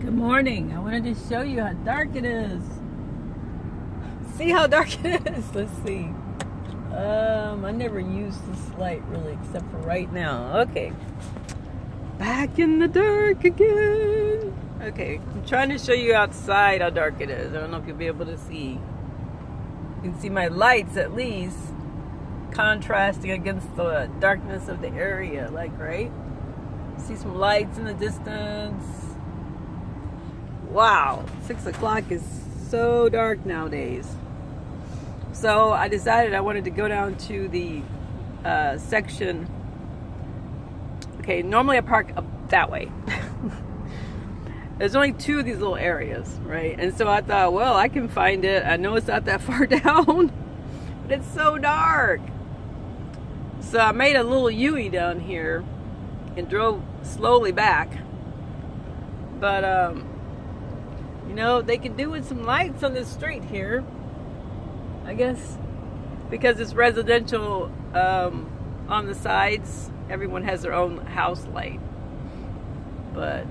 Good morning. I wanted to show you how dark it is. See how dark it is? Let's see. I never use this light really except for right now. Okay. Back in the dark again. Okay. I'm trying to show you outside how dark it is. I don't know if you'll be able to see. You can see my lights at least contrasting against the darkness of the area. Like, right? See some lights in the distance. Wow, 6 o'clock is so dark nowadays. So I decided I wanted to go down to the section. Okay, normally I park up that way. There's only two of these little areas, right? And so I thought, well, I can find it. I know it's not that far down, but it's so dark. So I made a little U-turn down here and drove slowly back. But you know, they could do with some lights on this street here. I guess because it's residential on the sides, everyone has their own house light. But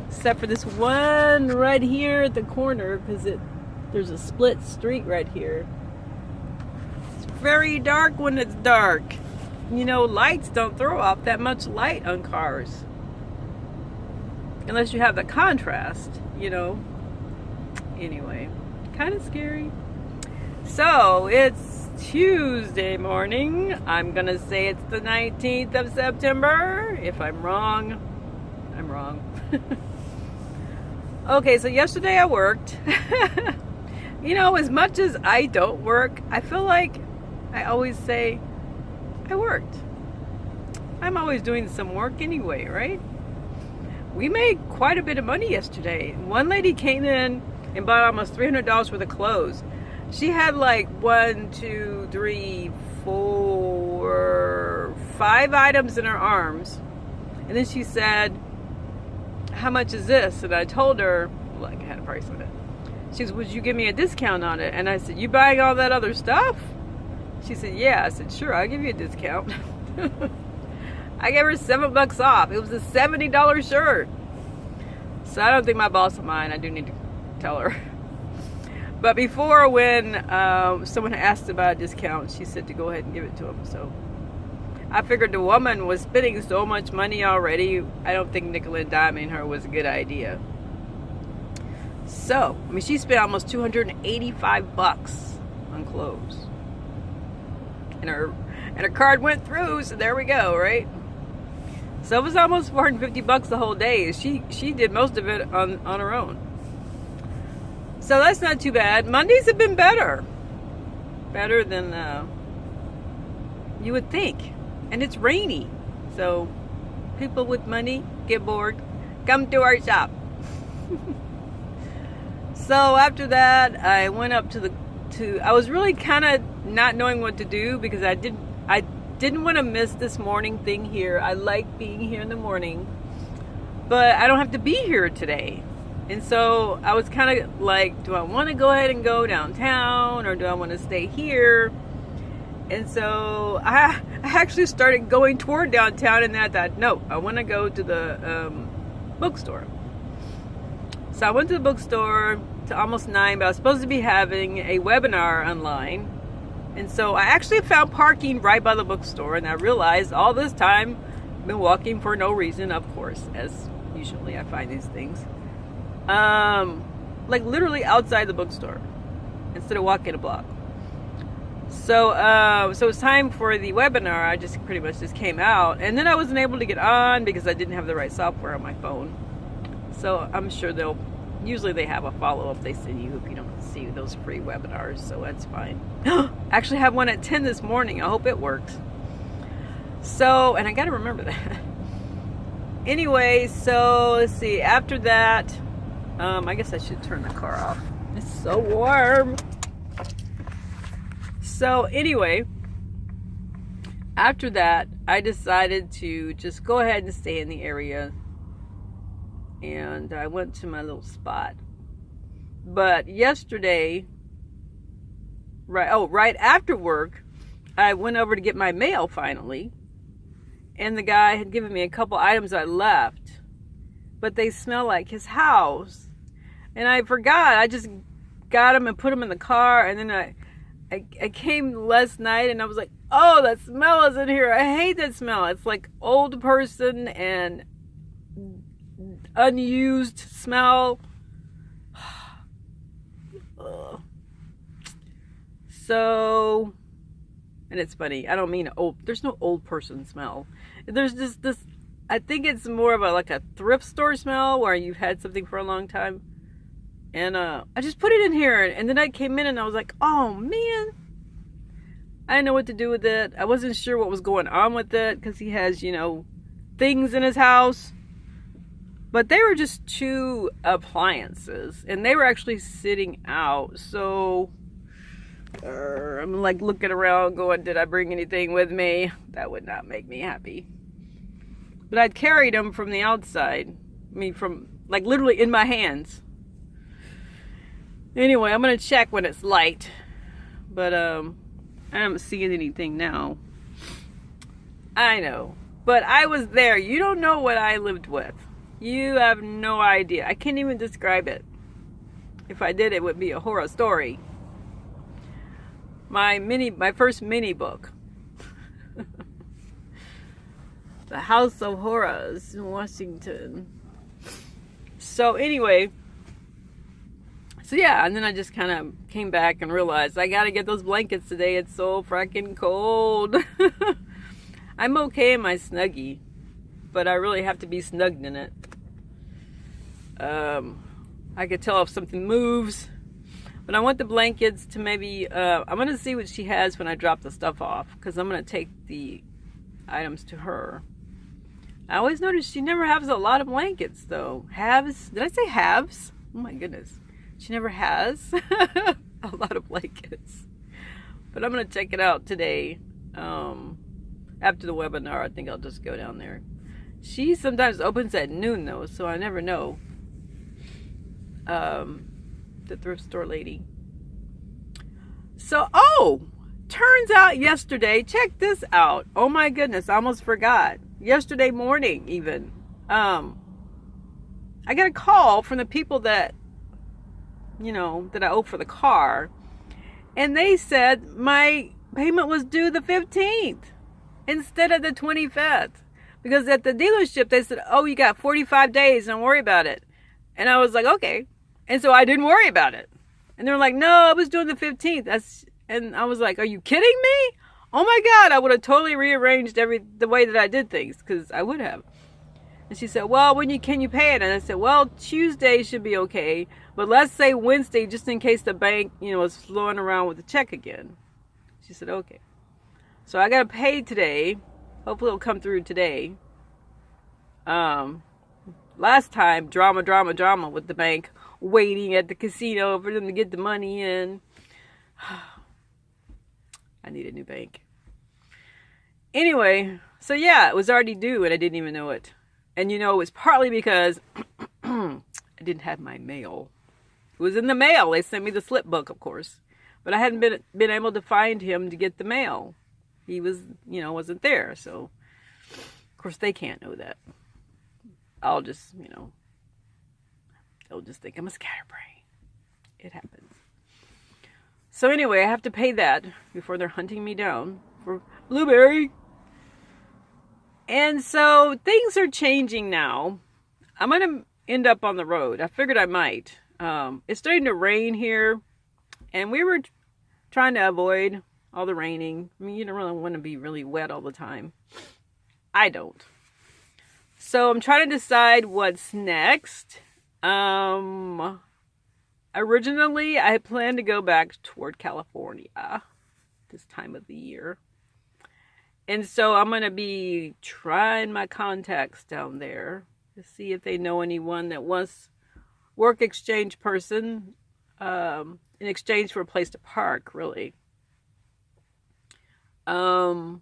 except for this one right here at the corner, because there's a split street right here. It's very dark when it's dark. You know, lights don't throw off that much light on cars. Unless you have the contrast, you know. Anyway, kind of scary. So it's Tuesday morning. I'm gonna say it's the 19th of September. If I'm wrong, I'm wrong. Okay, so yesterday I worked. You know, as much as I don't work, I feel like I always say I worked. I'm always doing some work anyway, right? We made quite a bit of money yesterday. One lady came in and bought almost $300 worth of clothes. She had like 1, 2, 3, 4, 5 items in her arms. And then she said, how much is this? And I told her, well, I had a price on it. She said, would you give me a discount on it? And I said, you buying all that other stuff? She said, yeah. I said, sure, I'll give you a discount. I gave her $7 off. It was a $70 shirt. So I don't think my boss will mind. I do need to tell her. But before, when someone asked about a discount, she said to go ahead and give it to him. So I figured the woman was spending so much money already. I don't think nickel and diming her was a good idea. So, I mean, she spent almost $285 on clothes. And her card went through, so there we go, right? So it was almost $450 the whole day. She did most of it on her own. So that's not too bad. Mondays have been better. Better than you would think. And it's rainy. So people with money get bored. Come to our shop. So after that, I went up I was really kind of not knowing what to do because I didn't want to miss this morning thing here. I like being here in the morning, but I don't have to be here today. And so I was kind of like, do I want to go ahead and go downtown or do I want to stay here? And so I actually started going toward downtown, and then I thought, no, I want to go to the bookstore. So I went to the bookstore to almost 9, but I was supposed to be having a webinar online. And so I actually found parking right by the bookstore, and I realized all this time I've been walking for no reason, of course, as usually I find these things. Like literally outside the bookstore instead of walking a block. So it's time for the webinar. I just pretty much just came out, and then I wasn't able to get on because I didn't have the right software on my phone. So I'm sure usually they have a follow-up they send you if you don't see those free webinars, so that's fine. Actually have one at 10 this morning. I hope it works. So, and I got to remember that. Anyway, so let's see. After that, I guess I should turn the car off. It's so warm. So anyway, after that, I decided to just go ahead and stay in the area. And I went to my little spot. But yesterday, right after work, I went over to get my mail finally. And the guy had given me a couple items I left. but they smell like his house. And I forgot. I just got them and put them in the car, and then I came last night and I was like, oh, that smell is in here. I hate that smell. It's like old person and unused smell. So, and it's funny. I don't mean old. There's no old person smell. There's just this. I think it's more of like a thrift store smell where you've had something for a long time. And I just put it in here, and then I came in and I was like, oh man, I didn't know what to do with it. I wasn't sure what was going on with it because he has, things in his house. But they were just 2 appliances, and they were actually sitting out. So I'm like looking around going, did I bring anything with me? That would not make me happy. But I'd carried them from the outside. I mean, from like literally in my hands. Anyway, I'm going to check when it's light. But I don't see anything now. I know. But I was there. You don't know what I lived with. You have no idea. I can't even describe it. If I did, it would be a horror story. My first mini book. The House of Horrors in Washington. So anyway, yeah, and then I just kind of came back and realized I gotta get those blankets today. It's so fracking cold. I'm okay in my Snuggie, but I really have to be snugged in it. I could tell if something moves, but I want the blankets to maybe, I'm going to see what she has when I drop the stuff off, because I'm going to take the items to her. I always notice she never has a lot of blankets, though. Halves? Did I say halves? Oh my goodness. She never has a lot of blankets. But I'm going to check it out today. After the webinar, I think I'll just go down there. She sometimes opens at noon, though, so I never know. The thrift store lady. So, turns out yesterday, check this out. Oh my goodness, I almost forgot. Yesterday morning, even. I got a call from the people that I owe for the car. And they said my payment was due the 15th instead of the 25th. Because at the dealership, they said, oh, you got 45 days, don't worry about it. And I was like, okay. And so I didn't worry about it. And they're like, no, I was doing the 15th. And I was like, are you kidding me? Oh my God, I would have totally rearranged the way that I did things, because I would have. And she said, well, can you pay it? And I said, well, Tuesday should be okay. But let's say Wednesday, just in case the bank, is flowing around with the check again. She said, okay. So I got to pay today. Hopefully it'll come through today. Last time, drama with the bank, waiting at the casino for them to get the money in. I need a new bank. Anyway, so yeah, it was already due and I didn't even know it. And it was partly because I didn't have my mail. It was in the mail. They sent me the slip book, of course. But I hadn't been able to find him to get the mail. He was, wasn't there. So, of course, they can't know that. I'll just, they'll just think I'm a scatterbrain. It happens. So anyway, I have to pay that before they're hunting me down for Blueberry. And so things are changing now. I'm going to end up on the road. I figured I might. It's starting to rain here. And we were trying to avoid all the raining. I mean, you don't really want to be really wet all the time. I don't. So I'm trying to decide what's next. Originally, I had planned to go back toward California this time of the year. And so I'm going to be trying my contacts down there to see if they know anyone that wants work exchange person in exchange for a place to park, really. So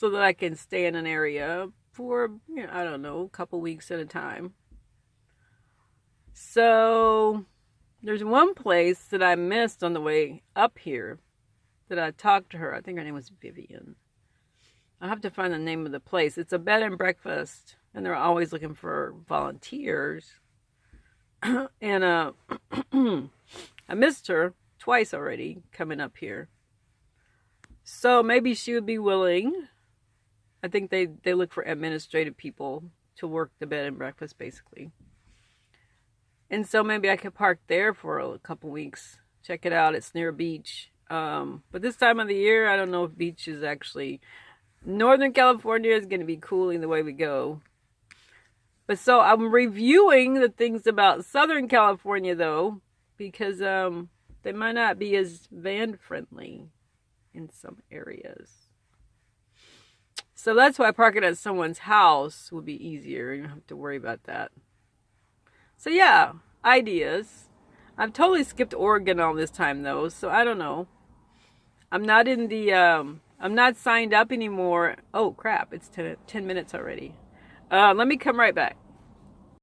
that I can stay in an area for, I don't know, a couple weeks at a time. So there's one place that I missed on the way up here that I talked to her. I think her name was Vivian. I'll have to find the name of the place. It's a bed and breakfast. and they're always looking for volunteers. And I missed her twice already coming up here. So maybe she would be willing. I think they look for administrative people to work the bed and breakfast, basically. And so maybe I could park there for a couple weeks. Check it out. It's near a beach. But this time of the year, I don't know if beach is actually... Northern California is going to be cooling the way we go. But so I'm reviewing the things about Southern California, though, because they might not be as van-friendly in some areas. So that's why parking at someone's house would be easier. You don't have to worry about that. So yeah, ideas. I've totally skipped Oregon all this time, though, so I don't know. I'm not in the... I'm not signed up anymore. Oh, crap. It's 10 minutes already. Let me come right back.